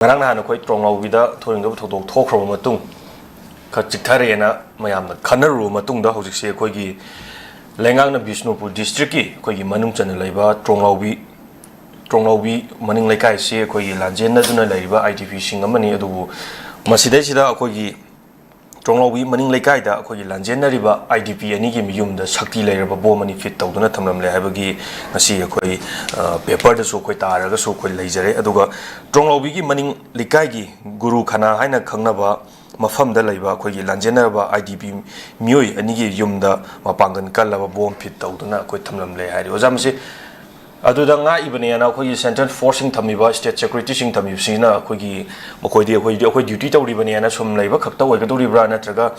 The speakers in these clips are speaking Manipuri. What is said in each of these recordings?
ngarang na na khoi trongaw bida thoring do thodok thokro matung kha chikthare na mayam na khanaru matung da hojik se khoi gi lengang na Bishnupur district ki khoi gi manung chana leiba trongaw bi maning lekai se khoi gi lanjen na duna leiba ITP sing amani adu masidai sida khoi gi trongaw bi maning lekai da khoi gi lanjen na riba IDP ani gi miyum da shakti leiraba bom ani fit tawduna thamram le habagi ngasi khoi paper da so khoi taraga so khoi leijare aduga trongaw bi gi maning lekai gi guru khana haina khangnaba mafam da leiba khoi gi lanjenaraba IDP miyoi ani gi yumda mapangan kallaba bom fit tawduna khoi thamram le hari ojamsi aduda nga ibane na khoi central forcing thamiba state security sing thami sina khoi gi mokoi di khoi duty tawri bane na sum leiba khakta oi gadori bra na traga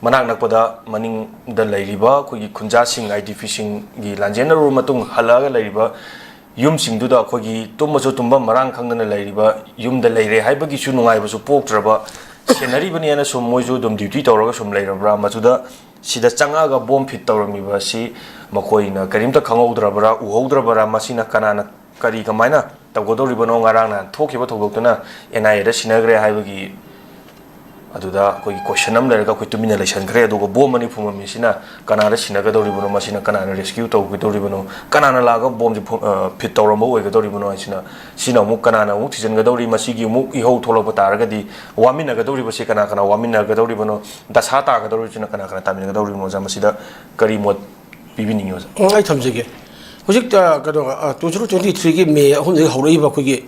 manak nakpada maning da leiriba khoi gi khunja sing IDP sing gi lanjenaru matung halaga leiriba yum sing du da khoi gi tummaso tumba marang khangdana leiriba yum da leire haibagi su nungai basu poktraba senari bane na sum moijo dum duty tawraga sum leirabra machuda sida changaga bom fit tawramiba si makoina karimta khangaudrabara uhaudrabara masina kanana kari kamaina tawgodoribano ngarang na thokiba thogdoktuna NIA da sinagre haibagi aduda koi question am lerga koi tumina election gre adugo bom mani phumami sina kanana sinagadoribano masina kanana rescue tawgodoribano kanana laga bom ji fit tawramo oigadoribano sina mu kanana mu thijangadori masigi mu ihau tholok taragadi waminagadori basi kana waminagadoribano dasa tagadori sina kana taminagadoribano jamasida kari mot 비비닝 요자. 아이 탐지게. 호직 그도 2023기 매 혼자 하루이바 거기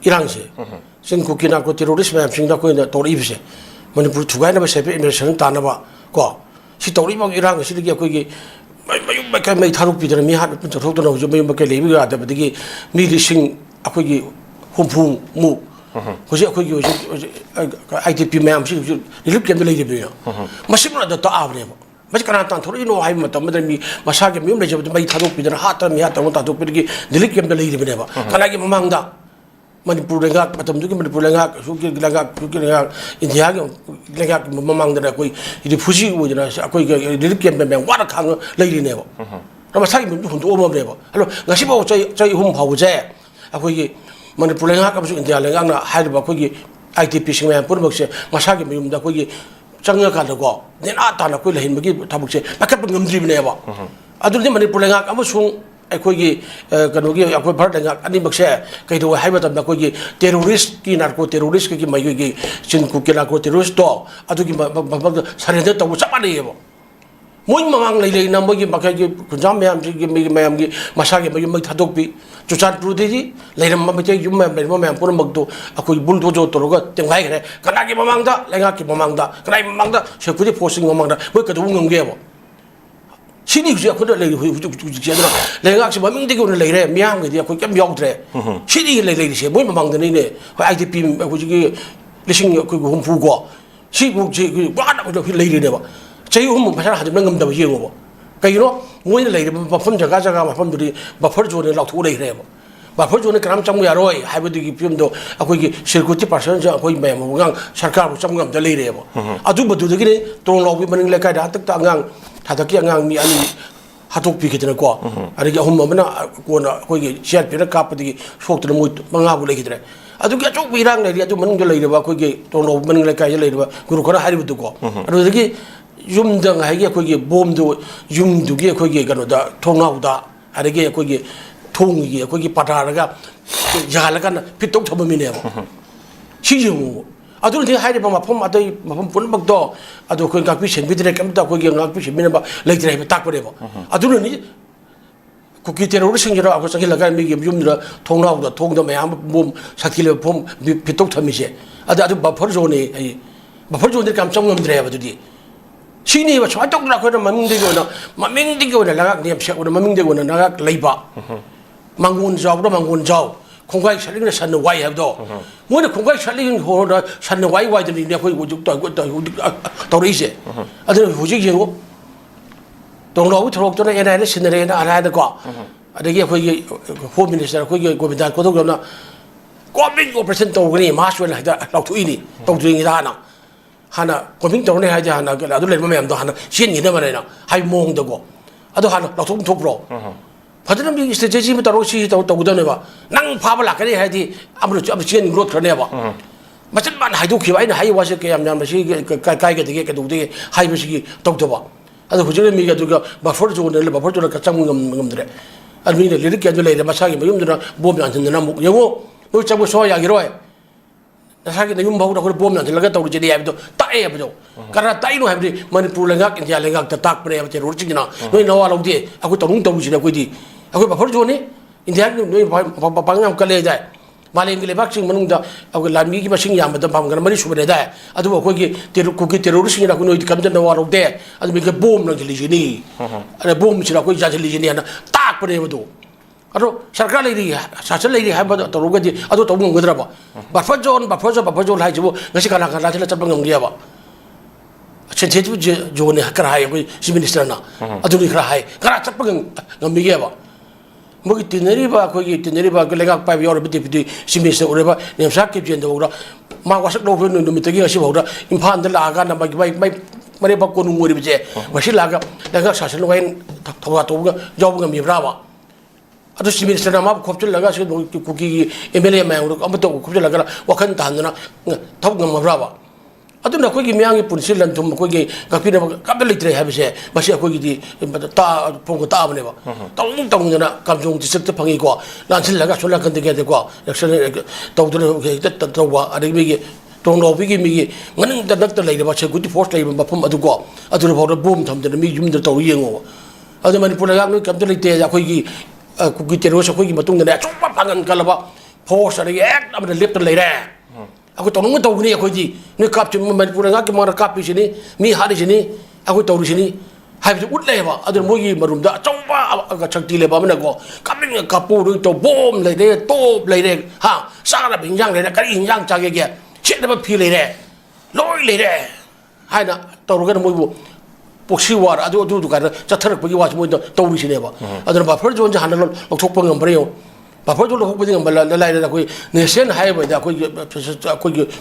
이랑시. 신 국기나 그 테러리스트 함싱다 거기다 도리비세. 머니푸르 두가이나 베세베 이메션 따나바. 고. 시 도리바 이랑 시리게 거기 마유마케 메 타룩비들 미한 저속도 나오죠. 마유마케 레비가 아다버디기 미리싱 거기 홈풍 무 호지 거기 ITP 매암시 이렇게 레이비요. 마시브라도 또 아브네요. mas kana tan thori no hai matam madami masa ke miyum le jab mai thadok pidana hata mi hata ta thadok pidgi dilik kem le ri bene ba kana ki mamang da manipur lenga matam du ki manipur lenga suki lenga india ke lenga mamang da koi ri phuji wo jana koi dilik kem be wa khang le ri ne ba ra masa ki mi hun do mo ne ba halo ngasi ba chai hum phau je akoi ki manipur lenga ka su india lenga na hai ba koi ki ITP sing ma pur bak se masa ki miyum da koi ki changya ka ko nena ta na ko lehin magi thabuk se pakat ngam dri ne ba adu ni mani pulenga am sung akoi gi kano gi akoi bhar lenga ani bakse kai do hai batam na ko gi terrorist ki narco terrorist ki mai gi chin ku ke narco terrorist to adu gi sarende to sa pa ne ba moi mamang lei na mo gi bakai gi kunjam mayam gi mayam gi masa gi mai thadok bi chuchan pru de ji leiram ma che yum ma mayam pur mag do akoi bul do jo to ro ga tengai gre kana gi mamang da lenga ki mamang da kana mamang da security forcing mamang da mo ka do ngam ge ba sini ju ko lei hu ju ji da lenga si maming de ko lei re miam ge dia ko kem yong tre sini lei se moi mamang da ni ne IDP ko ji lising ko hum fu go si bu ji ba da ko lei re ba 저희 홈은 바샤라 하지 않는 겁니다. 이거 뭐. 그러니까 뭐는 레이드 바폰 자가 바폰들이 바퍼 존에 라투 레이래 뭐. 바퍼 존에 그람 장무 야로이 하이브디 비움도 아고 이게 실고티 퍼센트 아고 이 매뭐 그냥 सरकार 장무 감자 레이래 뭐. 아주 버두기네 돈 로비 버닝 레카다 딱딱 강 다닥기 강 미 아니 하독 비게 되는 거. 아니 이게 홈마나 고나 거기 시알 비를 까쁘디 속들 뭐 망하고 레기더래. 아주 쭉 비랑 레리 아주 먹는 걸 레이래 봐. 거기 돈 로비 버닝 레카야 레이래 봐. 그리고 그런 하리부도 거. 그리고 여기 줌당 하게 거기 봄도 줌두게 거기 가노다 통나우다 아르게 거기 통이게 거기 바다라가 야라가 피똥 잡으면요 시중 아들 내가 하이리 봐 폼 아들 폼 보는 먹도 아들 거기 각비 신비들의 감다 거기 각비 신비는 봐 레이트레 딱 버려 봐 아들은 이 국기 때로 생겨라 하고 생길라가 미게 줌들아 통나우다 통도 매한 몸 사킬레 폼 피똥 탐이지 아들 바퍼 존이 바퍼 존들 깜짝 놀래요 아들이 sini ba chwa tok la ko na maming de go na la ni psha ko na maming de go na la leiba mangun jaw khongkai shaling na san wai ha do mo na khongkai shaling ho da san wai de ni ko go juk to ri je adu hu ji go dong lo thok to na ena na sin re na ara da ko adu ge ko ge home minister ko ge go bidan ko do na ko min go present to ni ma shwe la da la tu ini to dring da na 하나 고민도네 하지 하나 아들 내면 도 하나 신이 되면은 하이 몽도고 아도 하나 나좀 도프로 फजन भी स्ट्रेटेजी में तरो सी तौदने बा नंग फाब लाकने हाइदी अमरो अब चेन ग्रोथ करने बा मचन मान हाइदो खिबा इन हाइ वासे के याम मसी काय के दगे के दुदे हाइ बसी तौदबा अदो हुजरे मी गदुगा बफर जोन ले बफर जोन का चंग ngam dre admi ne lirik ke le masa gi mayum duna bom yan duna mu yego no chabu so ya gi roi nasa gi yum bahu da ko bom yan laga taw ji ya bido ta e bido kara ta ino habdi manipur lengak india lengak ta tak pre ya ro chi na no no wa lo di aku tawung taw ji na ko di aku bafar jo ni india no pangam ka le jai मालें के लेबाक सिंह मनुंग दा अब लामी की बसिंग याम बदम पाम गन मरी सुबरे दा अदु को की टेरोरिस्ट नि ना कुनो कम जन वारो दे अदु मी के बोम न जली जिनी अरे बोम छिरा कोई जा जली जिनी ना ताक परे बदो अदु सरकार लेरी शासन लेरी हाब तो रोगदि अदु तो बुंग गदरा बा बफर जोन हाइ जबो ngasi kana kana चला चपंग ngम दिया बा सेंसिटिव जोन ने करा हाइ कोई चीफ मिनिस्टर ना अदु नि करा हाइ करा चपंग ngम दिया बा मोगी तिनरीबा कोई तिनरीबा के लेगा पाइब और बिति सिमिस ओरेबा नेमसा के जेन दौरा मा वासक लो फन नुमितगी असि भौरा इम्फान द लागा न बाई मरे बा कोनु मोरि बजे मसि लागा लेगा सासन वाइन थवा तोगा जॉब गम मिब्राबा अदु सिमिस ना मा खोपचल लगा से कुकी एमएलए मा अम तो खोपचल लगा वखन तानना थव गम मब्राबा अदुना कोई मियांगी पुलिस लंथुम कोई गपिना कब लेत्रे हाबसे बसे कोई दी ता पोंग ताबने बा तंग तंगना कमजोंग दिसक फंगी को लांसिल लगा सोला कंदे के को एक्शन तौदन के तवा अदि मिगे तोंगलो बिगे मिगे ngन ददक लेबा सेक्युरिटी फोर्स लेबा मफम अदु को अदु भौर बोम थमदन मी जुम द तौ येंगो अदु मणिपुर लगा नो कम लेते कोई कुकी तेरोस कोई मतुंग ने चुपा पांगन कलबा फोर्स अदि एक अब लेफ्ट लेरे aku tolong tahu ni aku ji ni kap cuma manipur ngak ke mana kap sini mi hari sini aku tahu sini hai tu utle ba adur mogi marum da coba agak cakti le ba mana ko kap ni kapu tu to bom le de top le de ha sara binjang le de kari hinjang cage ke chet ba phi le de loi le de hai na tahu kan mogi poksi war adu kan chatharak bagi was mogi tahu sini ba adur ba phar jon jahan lo thok pang ngam breo buffer जो लोग बदिंग बला लाइले कोई नेशन हाईवे दा कोई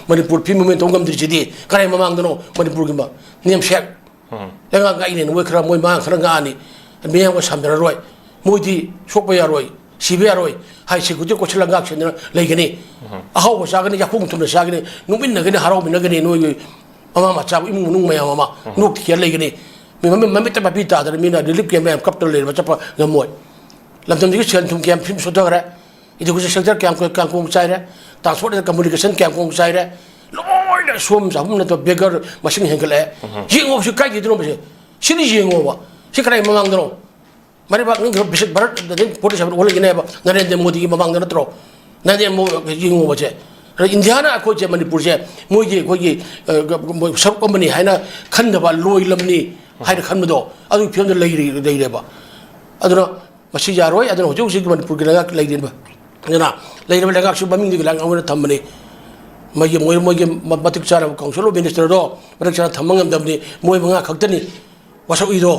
मणिपुर फिल्म में तो गम दिजदी करे ममांग दनो मणिपुर गिमा नियम शेक लेगा गाइने मोय खरा मोय मा खरा गानी मियां को सामदरा रोय मोदी सोप या रोय सिबे रोय हाई सिकुति को छला गाक सेन लेगनी अहाव सागनी याखुंग तुम सागनी नुबिन नगनी हाराव बिन नगनी नोय ममा मचा इमु नुंग मया ममा नुक थिया लेगनी ममे त बापी ता दर मिना रिलीफ के मैम कप्टल ले बचा गमोय लमजम जी सेल तुम कैम फिल्म सुधा करे एजुकेशन सेक्टर कैम को चाहिए ट्रांसपोर्ट एंड कम्युनिकेशन कैम को चाहिए लोइना सोम जाम न तो बेगर मशीन हेंगले जिंगो से काई दिनो बसे सिनि जिंगो बा सिकराई ममांग दनो मारे बा नग बिसक भारत दिन 47 ओले गिने बा नरेंद्र मोदी की ममांग दनो त्रो नरेंद्र मोदी जिंगो बसे इंडिया ना को जे मणिपुर से मोगी कोई सब कंपनी है ना खंडबा लोई लमनी हाय खंबदो अदु फिल्म लेरे बा अदुना मसी यारोय अदुना हुजु हुजु मणिपुर गिना लेरे बा जना लेरे लगा सु बमिंग दिगलांग अवना थमने मगे मोय मोगे मतिक चारा काउंसिल मिनिस्टर दो मतिक चारा थमंगम दमनी मोय मंगा खक्तनी वसो इदो